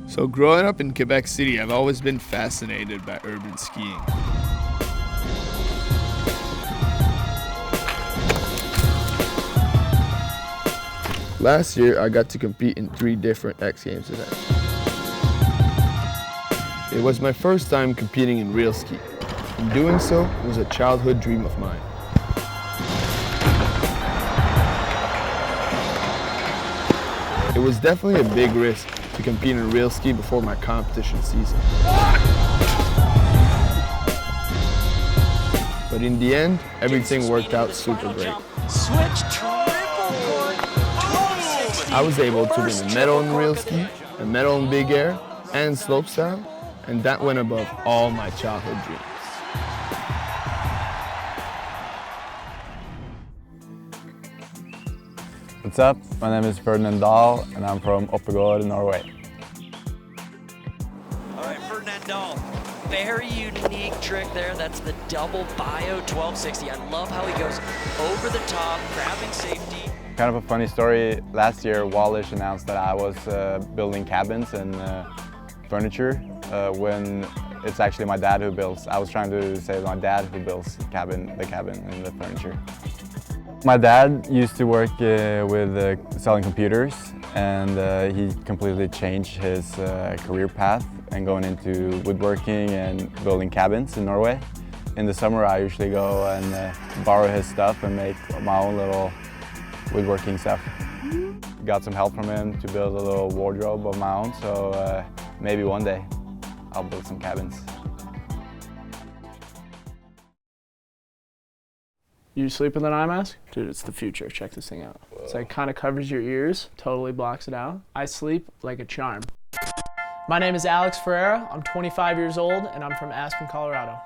So growing up in Quebec City, I've always been fascinated by urban skiing. Last year, I got to compete in 3 different X Games events. It was my first time competing in real ski, and doing so was a childhood dream of mine. It was definitely a big risk to compete in real ski before my competition season. But in the end, everything worked out super great. I was able to win a medal in real ski, a medal in big air, and slopestyle, and that went above all my childhood dreams. What's up? My name is Ferdinand Dahl, and I'm from Oppegård, Norway. All right, Ferdinand Dahl, very unique trick there. That's the double bio 1260. I love how he goes over the top, grabbing safety. Kind of a funny story. Last year, Wallish announced that I was building cabins and furniture when it's actually my dad who builds. I was trying to say my dad who builds the cabin and the furniture. My dad used to work with selling computers, and he completely changed his career path and going into woodworking and building cabins in Norway. In the summer, I usually go and borrow his stuff and make my own little woodworking stuff. Got some help from him to build a little wardrobe of my own, so maybe one day I'll build some cabins. You sleep with an eye mask? Dude, it's the future. Check this thing out. Whoa. So it kind of covers your ears, totally blocks it out. I sleep like a charm. My name is Alex Ferreira. I'm 25 years old and I'm from Aspen, Colorado.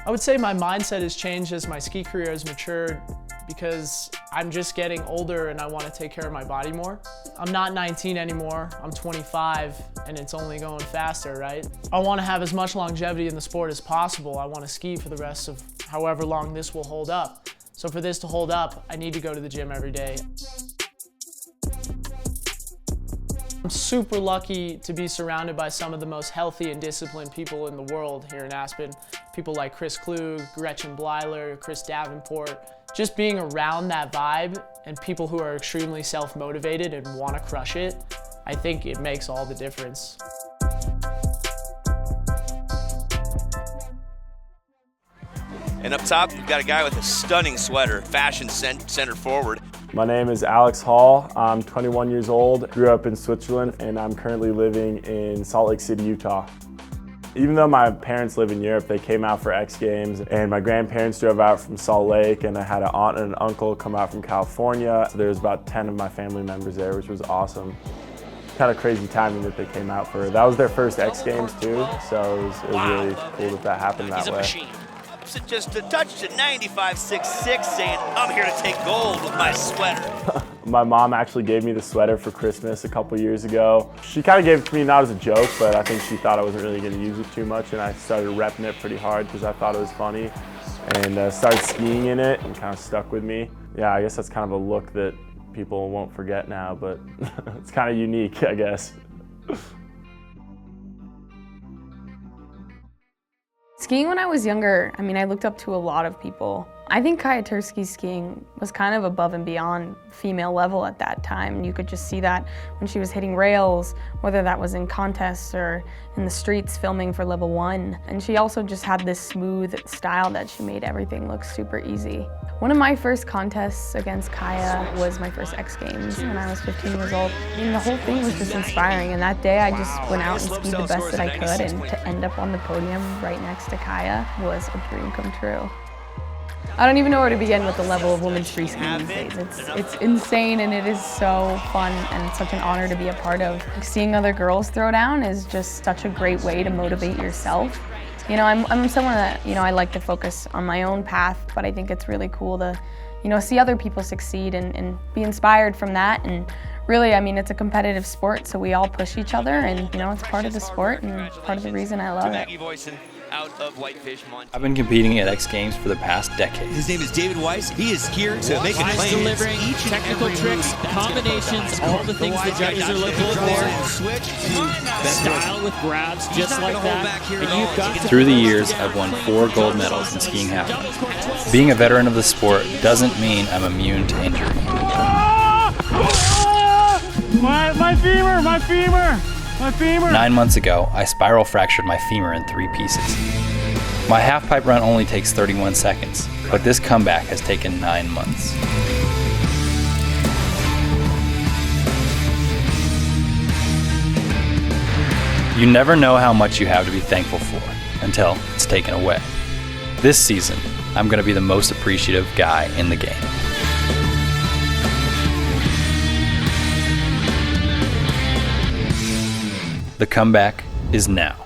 I would say my mindset has changed as my ski career has matured because I'm just getting older and I want to take care of my body more. I'm not 19 anymore, I'm 25 and it's only going faster, right? I want to have as much longevity in the sport as possible. I want to ski for the rest of however long this will hold up. So for this to hold up, I need to go to the gym every day. I'm super lucky to be surrounded by some of the most healthy and disciplined people in the world here in Aspen. People like Chris Klug, Gretchen Bleiler, Chris Davenport. Just being around that vibe and people who are extremely self-motivated and want to crush it, I think it makes all the difference. And up top, we've got a guy with a stunning sweater, fashion center forward. My name is Alex Hall. I'm 21 years old, grew up in Switzerland, and I'm currently living in Salt Lake City, Utah. Even though my parents live in Europe, they came out for X Games, and my grandparents drove out from Salt Lake, and I had an aunt and an uncle come out from California. So there was about 10 of my family members there, which was awesome. Kind of crazy timing that they came out for. That was their first X Games too, so it was really cool that happened that way. Just a touch to 95.66, saying, I'm here to take gold with my sweater. My mom actually gave me the sweater for Christmas a couple years ago. She kind of gave it to me not as a joke, but I think she thought I wasn't really going to use it too much, and I started repping it pretty hard because I thought it was funny, and started skiing in it, and kind of stuck with me. Yeah, I guess that's kind of a look that people won't forget now, but it's kind of unique, I guess. Skiing when I was younger, I mean, I looked up to a lot of people. I think Kaja Turski's skiing was kind of above and beyond female level at that time. You could just see that when she was hitting rails, whether that was in contests or in the streets filming for level 1. And she also just had this smooth style that she made everything look super easy. One of my first contests against Kaja was my first X Games when I was 15 years old. I mean, the whole thing was just inspiring, and that day I just went out and skied the best that I could, and to end up on the podium right next to Kaja was a dream come true. I don't even know where to begin with the level of women's freeskiing these days. It's insane, and it is so fun and such an honor to be a part of. Seeing other girls throw down is just such a great way to motivate yourself. You know, I'm someone that, you know, I like to focus on my own path, but I think it's really cool to, you know, see other people succeed and be inspired from that. And really, I mean, it's a competitive sport, so we all push each other, and, you know, it's part of the sport and part of the reason I love it. Maggie, Voisin, out of Whitefish, Montana. I've been competing at X Games for the past decade. His name is David Weiss. He is here to make an Weiss delivering technical tricks, combinations, all the things the judges are looking for. Switch. Style with grabs just like that. And you've got to Through the years, I've won 4 gold medals in skiing happenings. Being a veteran of the sport doesn't mean I'm immune to injury. My femur! 9 months ago, I spiral fractured my femur in 3 pieces. My half-pipe run only takes 31 seconds, but this comeback has taken 9 months. You never know how much you have to be thankful for until it's taken away. This season, I'm going to be the most appreciative guy in the game. The comeback is now.